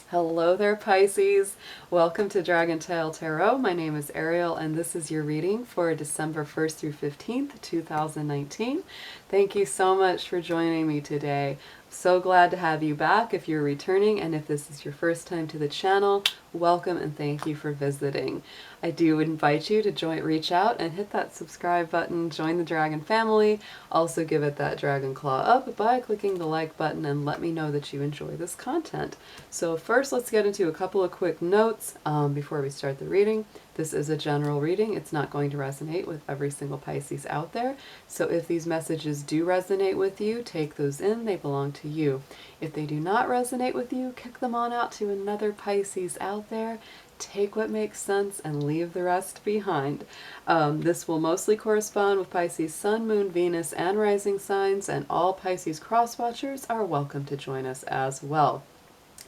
Hello there, Pisces. Welcome to DragonTaleTarot. My name is Ariel, and this is your reading for December 1st through 15th, 2019. Thank you so much for joining me today. So glad to have you back if you're returning, and if this is your first time to the channel, welcome and thank you for visiting. I do invite you to reach out and hit that subscribe button, join the Dragon family. Also give it that dragon claw up by clicking the like button and let me know that you enjoy this content. So first, let's get into a couple of quick notes before we start the reading. This is a general reading. It's not going to resonate with every single Pisces out there. So if these messages do resonate with you, take those in. They belong to you. If they do not resonate with you, kick them on out to another Pisces out there. Take what makes sense and leave the rest behind. This will mostly correspond with Pisces Sun, Moon, Venus, and Rising signs, and all Pisces cross-watchers are welcome to join us as well.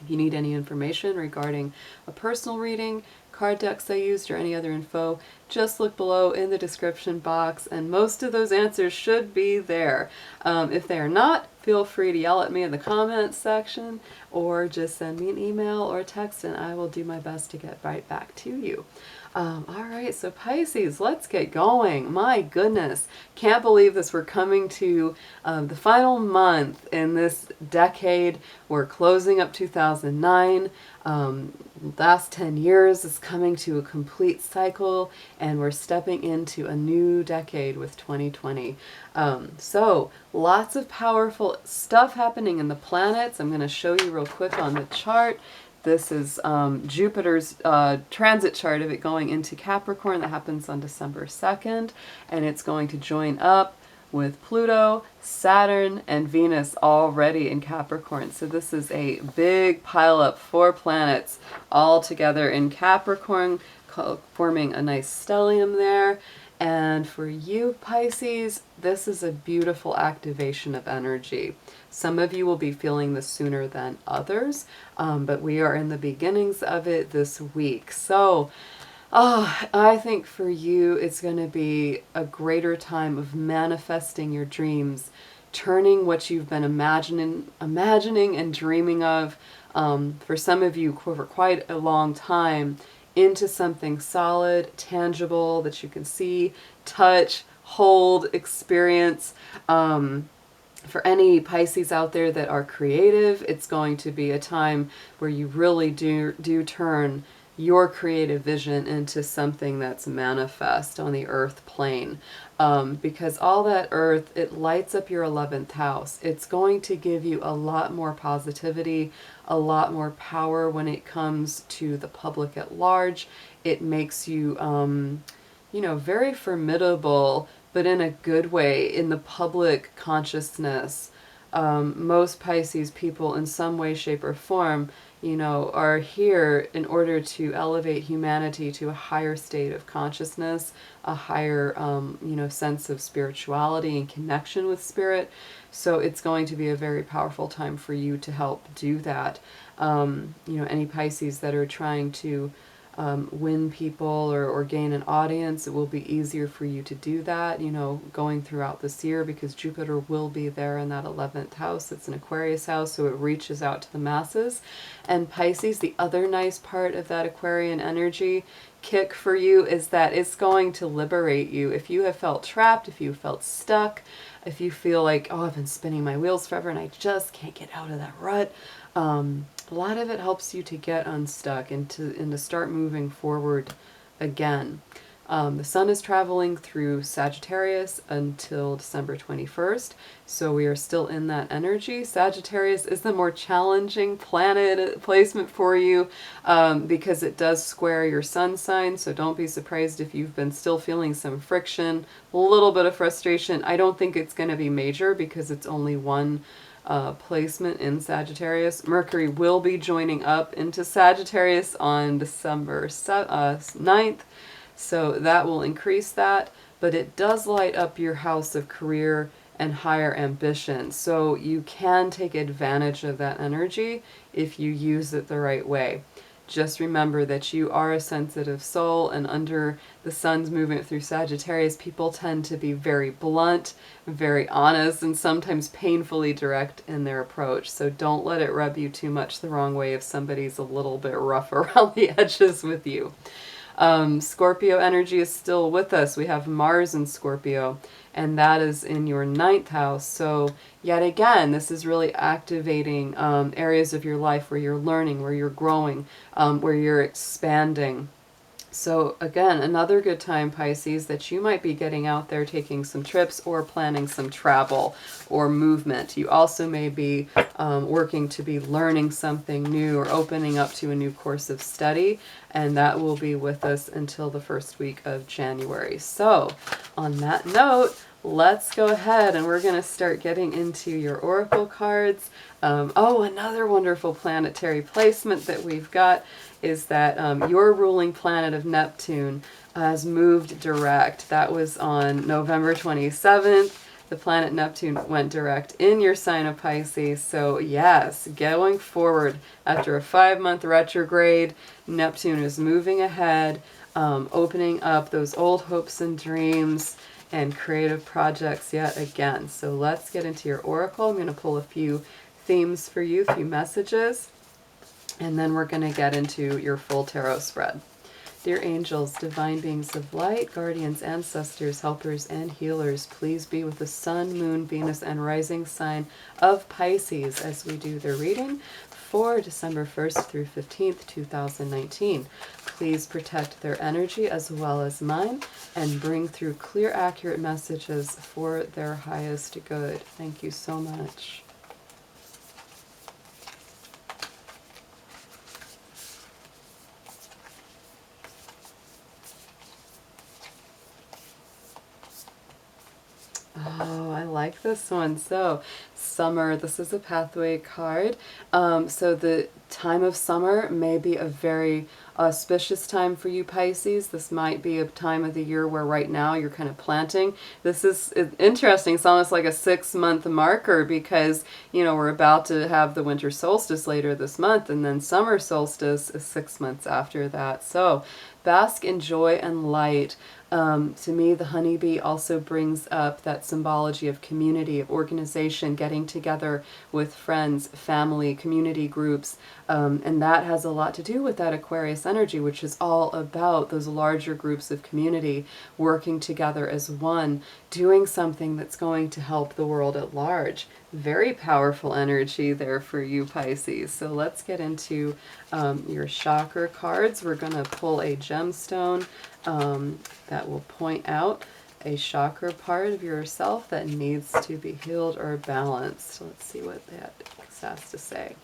If you need any information regarding a personal reading, card decks I used, or any other info, just look below in the description box, and most of those answers should be there. If they are not, feel free to yell at me in the comments section, or just send me an email or text, and I will do my best to get right back to you. Alright, so Pisces, let's get going. My goodness, can't believe this. We're coming to the final month in this decade. We're closing up 2009. Last 10 years is coming to a complete cycle, and we're stepping into a new decade with 2020. So lots of powerful stuff happening in the planets. I'm going to show you real quick on the chart. This is Jupiter's transit chart of it going into Capricorn. That happens on December 2nd, and it's going to join up with Pluto, Saturn, and Venus already in Capricorn. So this is a big pileup, 4 planets all together in Capricorn, forming a nice stellium there. And for you, Pisces, this is a beautiful activation of energy. Some of you will be feeling this sooner than others, but we are in the beginnings of it this week. So I think for you, it's going to be a greater time of manifesting your dreams, turning what you've been imagining and dreaming of, for some of you for quite a long time, into something solid, tangible, that you can see, touch, hold, experience. For any Pisces out there that are creative, it's going to be a time where you really do turn your creative vision into something that's manifest on the earth plane. Because all that earth, it lights up your 11th house. It's going to give you a lot more positivity, a lot more power when it comes to the public at large. It makes you, very formidable, but in a good way, in the public consciousness. Most Pisces people in some way, shape, or form, are here in order to elevate humanity to a higher state of consciousness, a higher, sense of spirituality and connection with spirit. So it's going to be a very powerful time for you to help do that. Any Pisces that are trying to win people or gain an audience, it will be easier for you to do that, going throughout this year, because Jupiter will be there in that 11th house. It's an Aquarius house, so it reaches out to the masses. And Pisces, the other nice part of that Aquarian energy kick for you is that it's going to liberate you. If you have felt trapped, if you felt stuck, if you feel like, I've been spinning my wheels forever and I just can't get out of that rut, a lot of it helps you to get unstuck and to start moving forward again. The sun is traveling through Sagittarius until December 21st, so we are still in that energy. Sagittarius is the more challenging planet placement for you, because it does square your sun sign, so don't be surprised if you've been still feeling some friction, a little bit of frustration. I don't think it's going to be major because it's only one placement in Sagittarius. Mercury will be joining up into Sagittarius on December 9th, so that will increase that, but it does light up your house of career and higher ambition, so you can take advantage of that energy if you use it the right way. just remember that you are a sensitive soul, and under the sun's movement through Sagittarius, people tend to be very blunt, very honest, and sometimes painfully direct in their approach. So don't let it rub you too much the wrong way if somebody's a little bit rough around the edges with you. Scorpio energy is still with us. We have Mars in Scorpio, and that is in your 9th house. So yet again, this is really activating areas of your life where you're learning, where you're growing, where you're expanding. So again, another good time, Pisces, that you might be getting out there taking some trips or planning some travel or movement. You also may be working to be learning something new or opening up to a new course of study, and that will be with us until the first week of January. So on that note, let's go ahead and we're going to start getting into your oracle cards. Another wonderful planetary placement that we've got is that your ruling planet of Neptune has moved direct. That was on November 27th. The planet Neptune went direct in your sign of Pisces. So yes, going forward after a 5-month retrograde, Neptune is moving ahead, opening up those old hopes and dreams and creative projects yet again. So let's get into your oracle. I'm going to pull a few themes for you, a few messages, and then we're going to get into your full tarot spread. Dear angels, divine beings of light, guardians, ancestors, helpers, and healers, please be with the sun, moon, Venus, and rising sign of Pisces as we do the reading for December 1st through 15th, 2019. Please protect their energy as well as mine and bring through clear, accurate messages for their highest good. Thank you so much. Oh, I like this one. So, summer, this is a pathway card. So the time of summer may be a very auspicious time for you, Pisces. This might be a time of the year where right now you're kind of planting. This is interesting. It's almost like a 6-month marker because, you know, we're about to have the winter solstice later this month, and then summer solstice is 6 months after that. So, bask in joy and light. To me, the honeybee also brings up that symbology of community, of organization, getting together with friends, family, community groups, and that has a lot to do with that Aquarius energy, which is all about those larger groups of community working together as one, doing something that's going to help the world at large. Very powerful energy there for you, Pisces. So let's get into your chakra cards. We're going to pull a gemstone that will point out a chakra part of yourself that needs to be healed or balanced. Let's see what that has to say.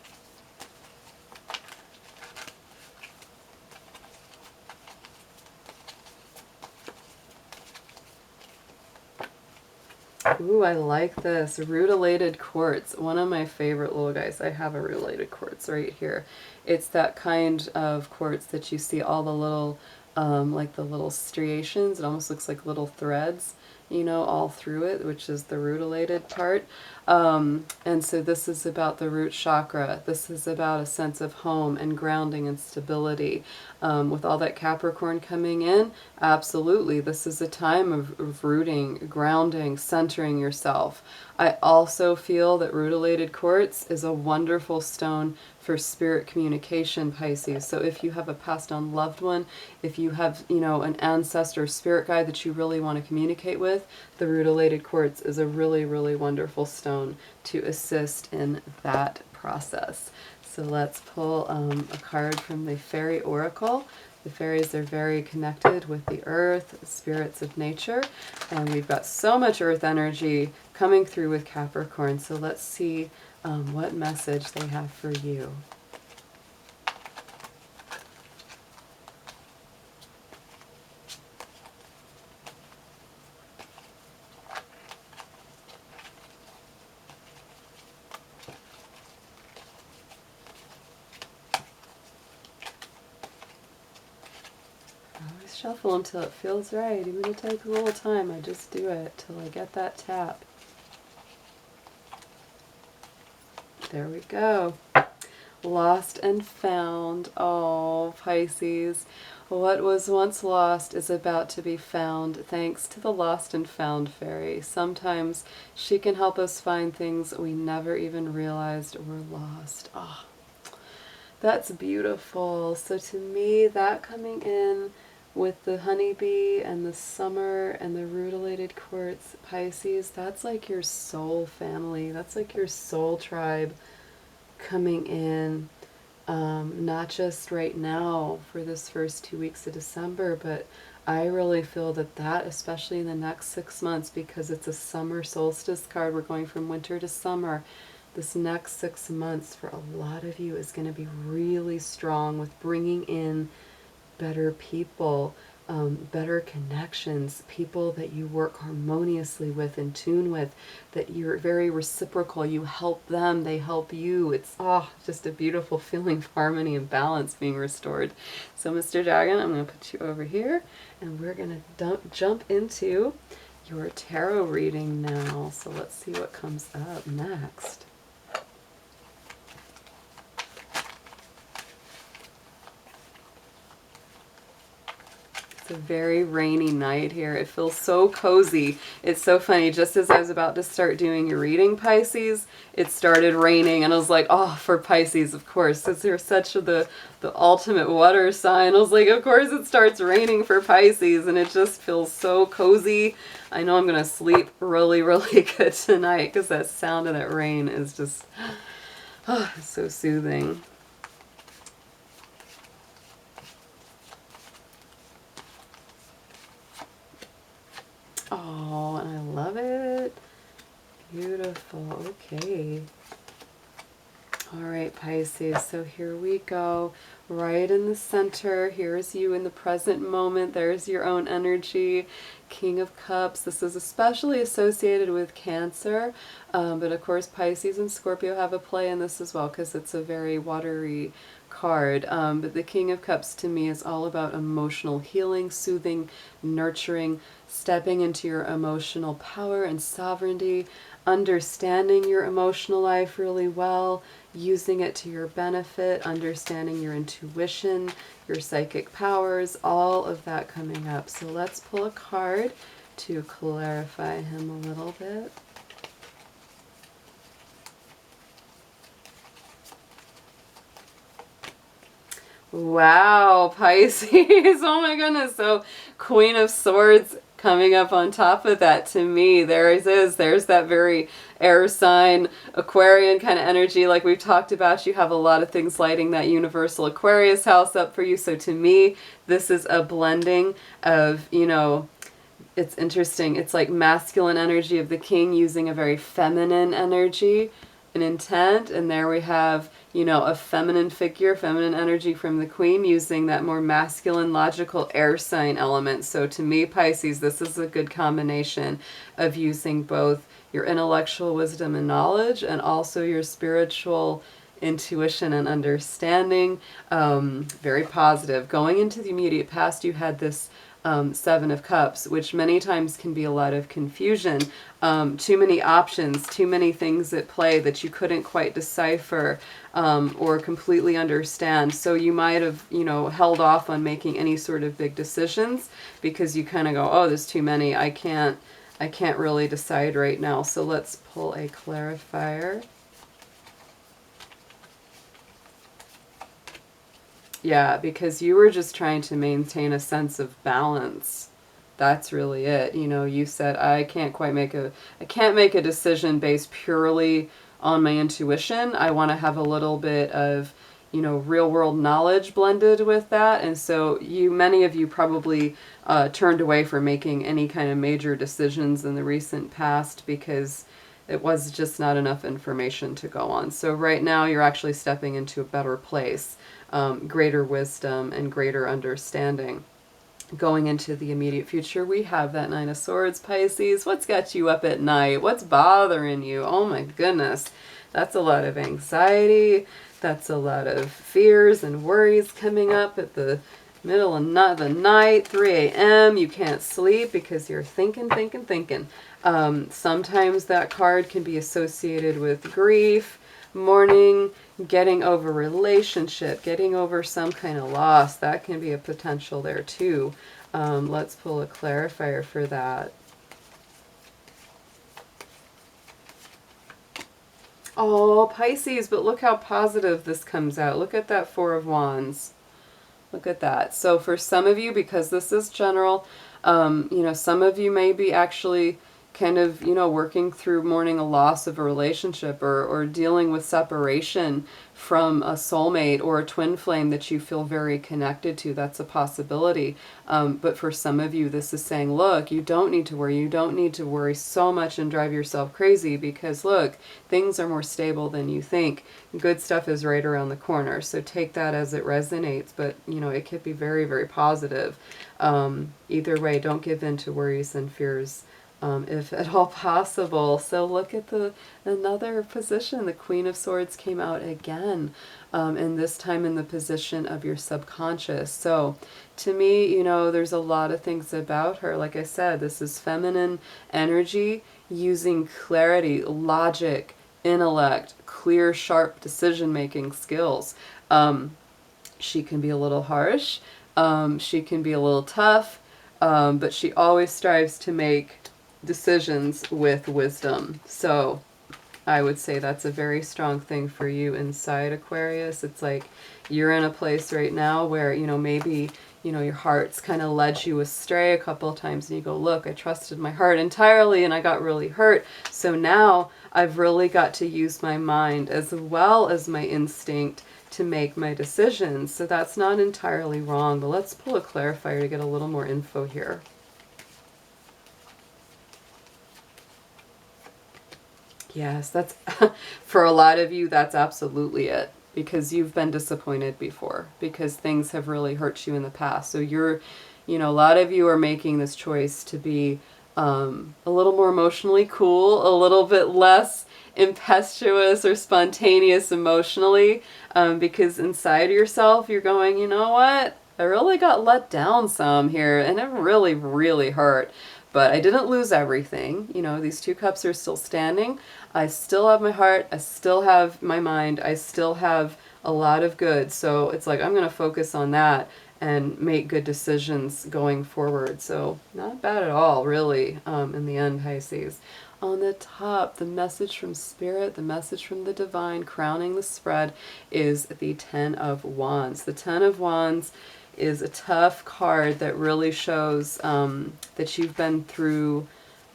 Ooh, I like this. Rutilated quartz. One of my favorite little guys. I have a rutilated quartz right here. It's that kind of quartz that you see all the little, like the little striations. It almost looks like little threads, you know, all through it, which is the rutilated part. And so this is about the root chakra. This is about a sense of home and grounding and stability. With all that Capricorn coming in, absolutely, this is a time of rooting, grounding, centering yourself. I also feel that rutilated quartz is a wonderful stone for spirit communication, Pisces. So if you have a passed on loved one, if you have, you know, an ancestor spirit guide that you really want to communicate with, the rutilated quartz is a really, really wonderful stone to assist in that process. So let's pull a card from the Fairy Oracle. The fairies are very connected with the earth, spirits of nature, and we've got so much earth energy coming through with Capricorn. So let's see what message they have for you. Shuffle until it feels right. Even if it takes a little time, I just do it till I get that tap. There we go. Lost and found. Oh, Pisces. What was once lost is about to be found thanks to the lost and found fairy. Sometimes she can help us find things we never even realized were lost. Oh, that's beautiful. So to me, that coming in with the honeybee and the summer and the rutilated quartz, Pisces, that's like your soul family. That's like your soul tribe coming in. Not just right now for this first 2 weeks of December, but I really feel that especially in the next 6 months, because it's a summer solstice card, we're going from winter to summer. This next 6 months for a lot of you is going to be really strong with bringing in better people, better connections, people that you work harmoniously with, in tune with, that you're very reciprocal. You help them, they help you. It's just a beautiful feeling of harmony and balance being restored. So Mr. Dragon, I'm going to put you over here, and we're going to jump into your tarot reading now. So let's see what comes up next. It's a very rainy night here. It feels so cozy. It's so funny. Just as I was about to start doing your reading, Pisces, it started raining, and I was like, oh, for Pisces, of course, since they're such the ultimate water sign. I was like, of course it starts raining for Pisces, and it just feels so cozy. I know I'm going to sleep really, really good tonight because that sound of that rain is just so soothing. Oh, and I love it. Beautiful. Okay. All right, Pisces. So here we go. Right in the center. Here's you in the present moment. There's your own energy. King of Cups. This is especially associated with Cancer. But of course, Pisces and Scorpio have a play in this as well because it's a very watery card. But the King of Cups to me is all about emotional healing, soothing, nurturing, stepping into your emotional power and sovereignty, understanding your emotional life really well, using it to your benefit, understanding your intuition, your psychic powers, all of that coming up. So let's pull a card to clarify him a little bit. Wow, Pisces. Oh my goodness. So Queen of Swords coming up on top of that. To me, there's that very air sign, Aquarian kind of energy like we've talked about. You have a lot of things lighting that universal Aquarius house up for you. So to me, this is a blending of, it's interesting. It's like masculine energy of the king using a very feminine energy and intent. And there we have, a feminine figure, feminine energy from the queen using that more masculine, logical air sign element. So to me, Pisces, this is a good combination of using both your intellectual wisdom and knowledge and also your spiritual intuition and understanding. Very positive. Going into the immediate past, you had this Seven of Cups, which many times can be a lot of confusion. Too many options, too many things at play that you couldn't quite decipher or completely understand. So you might have, held off on making any sort of big decisions because you kind of go, oh, there's too many. I can't really decide right now. So let's pull a clarifier. Yeah, because you were just trying to maintain a sense of balance. That's really it. You said, I can't make a decision based purely on my intuition. I want to have a little bit of, real world knowledge blended with that. And so many of you probably turned away from making any kind of major decisions in the recent past because it was just not enough information to go on. So right now you're actually stepping into a better place, greater wisdom and greater understanding. Going into the immediate future, we have that Nine of Swords, Pisces. What's got you up at night? What's bothering you? Oh my goodness. That's a lot of anxiety. That's a lot of fears and worries coming up at the middle of the night, 3 a.m. You can't sleep because you're thinking. Sometimes that card can be associated with grief, mourning, getting over relationship, getting over some kind of loss. That can be a potential there too. Let's pull a clarifier for that. Oh, Pisces, but look how positive this comes out. Look at that Four of Wands. Look at that. So for some of you, because this is general, you know, some of you may be actually kind of, you know, working through mourning a loss of a relationship, or dealing with separation from a soulmate or a twin flame that you feel very connected to. That's a possibility. But for some of you, this is saying, look, you don't need to worry. You don't need to worry so much and drive yourself crazy, because look, things are more stable than you think. Good stuff is right around the corner. So take that as it resonates, but you know, it could be very, very positive. Either way, don't give in to worries and fears, if at all possible. So look at another position. The Queen of Swords came out again, and this time in the position of your subconscious. So to me, you know, there's a lot of things about her. Like I said, this is feminine energy using clarity, logic, intellect, clear, sharp decision-making skills. She can be a little harsh. She can be a little tough, but she always strives to make decisions with wisdom. So I would say that's a very strong thing for you inside Aquarius. It's like you're in a place right now where, you know, maybe, you know, your heart's kind of led you astray a couple of times, and you go, look, I trusted my heart entirely and I got really hurt. So now I've really got to use my mind as well as my instinct to make my decisions. So that's not entirely wrong, but let's pull a clarifier to get a little more info here. Yes, that's, for a lot of you, that's absolutely it. Because you've been disappointed before. Because things have really hurt you in the past. So you're, you know, a lot of you are making this choice to be a little more emotionally cool, a little bit less impetuous or spontaneous emotionally. Because inside yourself, you're going, you know what? I really got let down some here. And it really, really hurt. But I didn't lose everything. You know, these two cups are still standing. I still have my heart. I still have my mind. I still have a lot of good. So it's like I'm going to focus on that and make good decisions going forward. So not bad at all, really, in the end, Pisces. On the top, the message from Spirit, the message from the Divine, crowning the spread, is the Ten of Wands. The Ten of Wands is a tough card that really shows that you've been through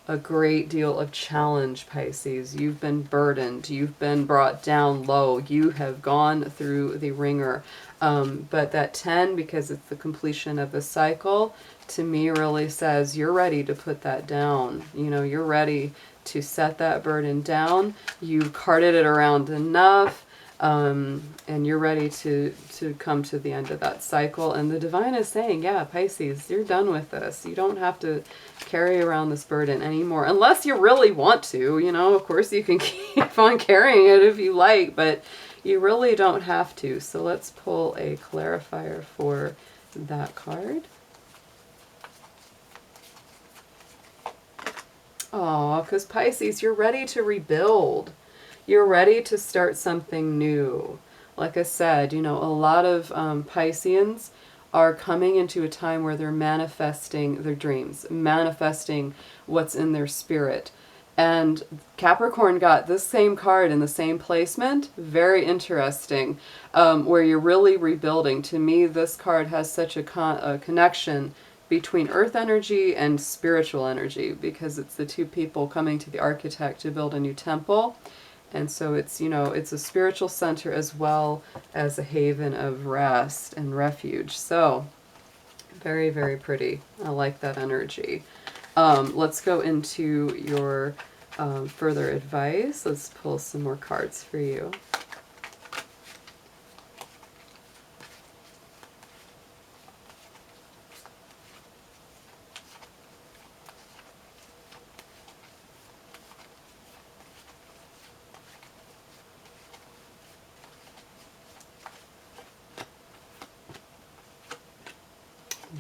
a great deal of challenge, Pisces. You've been burdened. You've been brought down low. You have gone through the ringer. But that 10, because it's the completion of a cycle, to me really says you're ready to put that down. You know, you're ready to set that burden down. You've carted it around enough. And you're ready to come to the end of that cycle. And the Divine is saying, yeah, Pisces, you're done with this. You don't have to carry around this burden anymore, unless you really want to. You know, of course you can keep on carrying it if you like, but you really don't have to. So let's pull a clarifier for that card. Oh, because Pisces, you're ready to rebuild. You're ready to start something new. Like I said, you know, a lot of Pisceans are coming into a time where they're manifesting their dreams, manifesting what's in their spirit. And Capricorn got this same card in the same placement. Very interesting, where you're really rebuilding. To me, this card has such a connection between earth energy and spiritual energy, because it's the two people coming to the architect to build a new temple. And so it's, you know, it's a spiritual center as well as a haven of rest and refuge. So very, very pretty. I like that energy. Let's go into your further advice. Let's pull some more cards for you.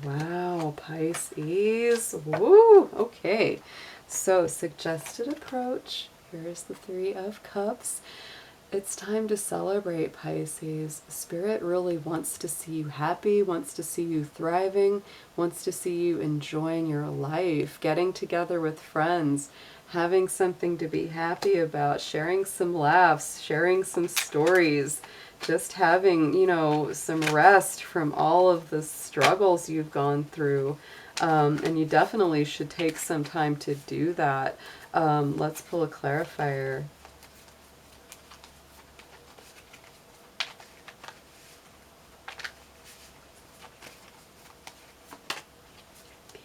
Wow, Pisces. Woo! Okay. So, suggested approach. Here's the Three of Cups. It's time to celebrate, Pisces. Spirit really wants to see you happy, wants to see you thriving, wants to see you enjoying your life, getting together with friends, having something to be happy about, sharing some laughs, sharing some stories, just having, you know, some rest from all of the struggles you've gone through. And you definitely should take some time to do that. Let's pull a clarifier.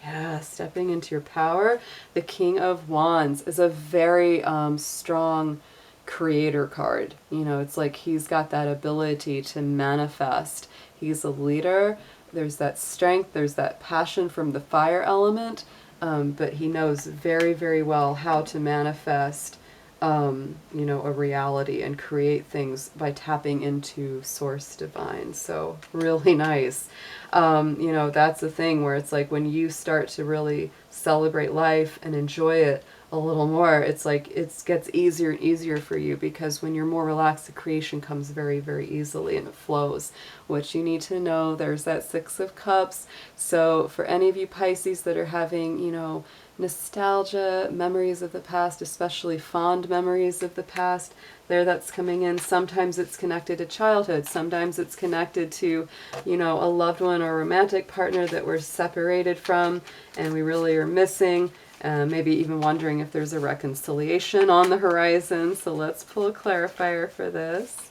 Yeah, stepping into your power. The King of Wands is a very strong creator card. You know, it's like he's got that ability to manifest. He's a leader. There's that strength. There's that passion from the fire element. But he knows very, very well how to manifest, you know, a reality and create things by tapping into Source Divine. So really nice. You know, that's the thing where it's like when you start to really celebrate life and enjoy it a little more, it's like it gets easier and easier for you, because when you're more relaxed, the creation comes very, very easily and it flows. What you need to know, there's that Six of Cups. So for any of you Pisces that are having, you know, nostalgia, memories of the past, especially fond memories of the past, that's coming in. Sometimes it's connected to childhood. Sometimes it's connected to, you know, a loved one or a romantic partner that we're separated from and we really are missing. Maybe even wondering if there's a reconciliation on the horizon. So let's pull a clarifier for this.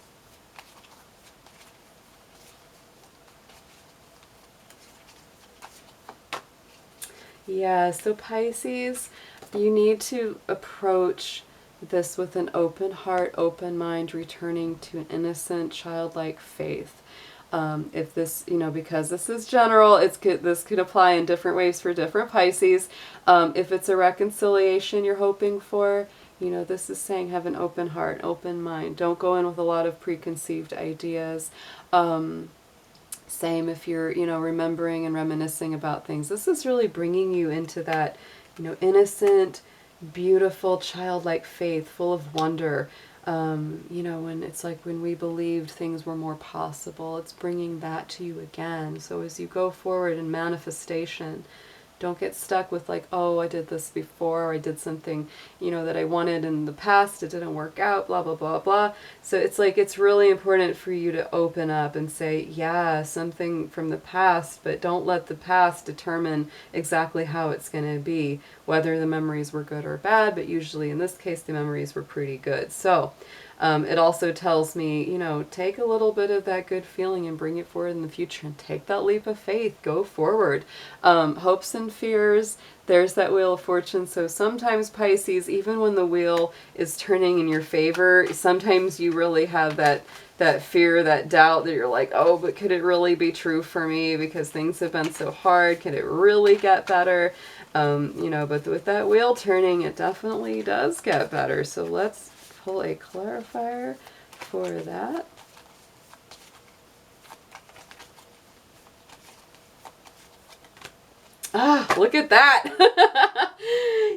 Yeah, so Pisces, you need to approach this with an open heart, open mind, returning to an innocent, childlike faith. If this, you know, because this is general, this could apply in different ways for different Pisces. If it's a reconciliation you're hoping for, you know, this is saying have an open heart, open mind. Don't go in with a lot of preconceived ideas. Same if you're, you know, remembering and reminiscing about things. This is really bringing you into that, you know, innocent, beautiful, childlike faith, full of wonder. You know, when it's like when we believed things were more possible, it's bringing that to you again. So as you go forward in manifestation, don't get stuck with like, oh, I did this before, or I did something, you know, that I wanted in the past, it didn't work out, blah, blah, blah, blah. So it's like, it's really important for you to open up and say, yeah, something from the past, but don't let the past determine exactly how it's going to be, whether the memories were good or bad, but usually in this case, the memories were pretty good. So it also tells me, you know, take a little bit of that good feeling and bring it forward in the future and take that leap of faith. Go forward. Hopes and fears. There's that Wheel of Fortune. So sometimes Pisces, even when the wheel is turning in your favor, sometimes you really have that fear, that doubt that you're like, oh, but could it really be true for me? Because things have been so hard. Could it really get better? You know, but with that wheel turning, it definitely does get better. So let's pull a clarifier for that. Ah, look at that.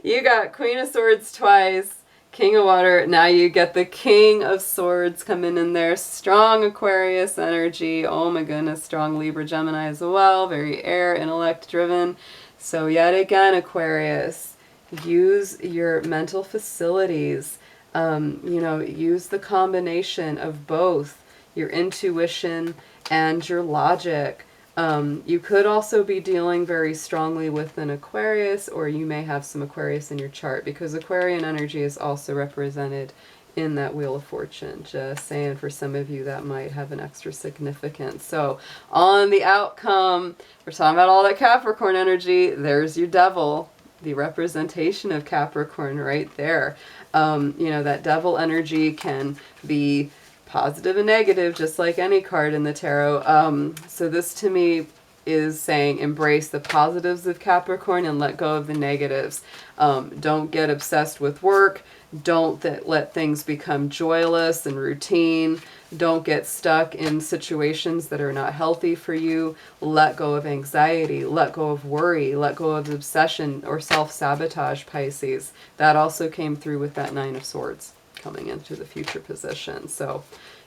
You got Queen of Swords twice, King of Water. Now you get the King of Swords coming in there. Strong Aquarius energy. Oh my goodness, strong Libra, Gemini as well. Very air, intellect driven. So yet again, Aquarius, use your mental facilities. You know, use the combination of both your intuition and your logic. You could also be dealing very strongly with an Aquarius, or you may have some Aquarius in your chart, because Aquarian energy is also represented in that Wheel of Fortune. Just saying, for some of you that might have an extra significance. So on the outcome, we're talking about all that Capricorn energy. There's your devil, the representation of Capricorn right there. You know, that devil energy can be positive and negative, just like any card in the tarot. So this to me is saying embrace the positives of Capricorn and let go of the negatives. Don't get obsessed with work. Don't let things become joyless and routine. Don't get stuck in situations that are not healthy for you. Let go of anxiety. Let go of worry. Let go of obsession or self-sabotage, Pisces. That also came through with that Nine of Swords. coming into the future position. So,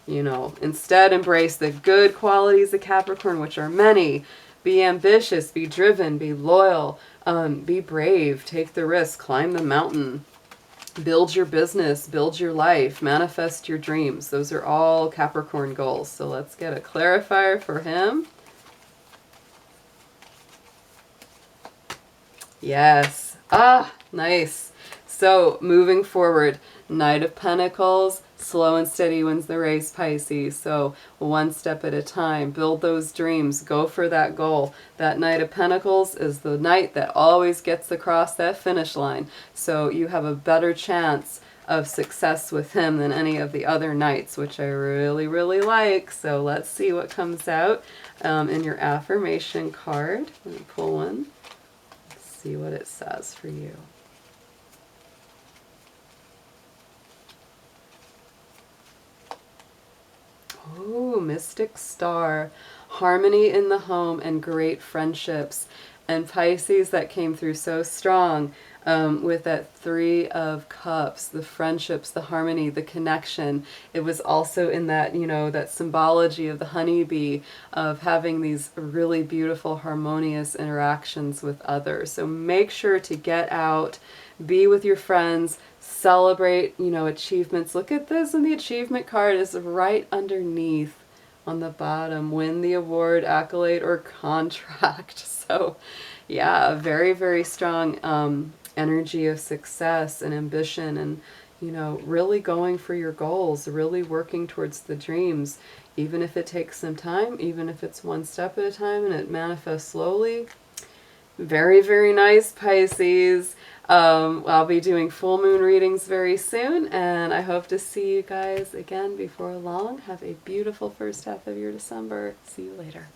you know, instead embrace the good qualities of Capricorn, which are many. Be ambitious, be driven, be loyal, be brave, take the risk, climb the mountain, build your business, build your life, manifest your dreams. Those are all Capricorn goals. So let's get a clarifier for him. Yes. Ah, nice. So moving forward, Knight of Pentacles, slow and steady wins the race, Pisces. So one step at a time, build those dreams, go for that goal. That Knight of Pentacles is the knight that always gets across that finish line. So you have a better chance of success with him than any of the other knights, which I really, really like. So let's see what comes out in your affirmation card. Let me pull one. Let's see what it says for you. Oh, Mystic Star, harmony in the home and great friendships. And Pisces, that came through so strong with that Three of Cups, the friendships, the harmony, the connection. It was also in that, you know, that symbology of the honeybee, of having these really beautiful, harmonious interactions with others. So make sure to get out, be with your friends, celebrate, you know, achievements. Look at this, and the achievement card is right underneath on the bottom. Win the award, accolade, or contract. So yeah, very, very strong energy of success and ambition, and, you know, really going for your goals, really working towards the dreams, even if it takes some time, even if it's one step at a time and it manifests slowly. Very, very nice, Pisces. I'll be doing full moon readings very soon, and I hope to see you guys again before long. Have a beautiful first half of your December. See you later.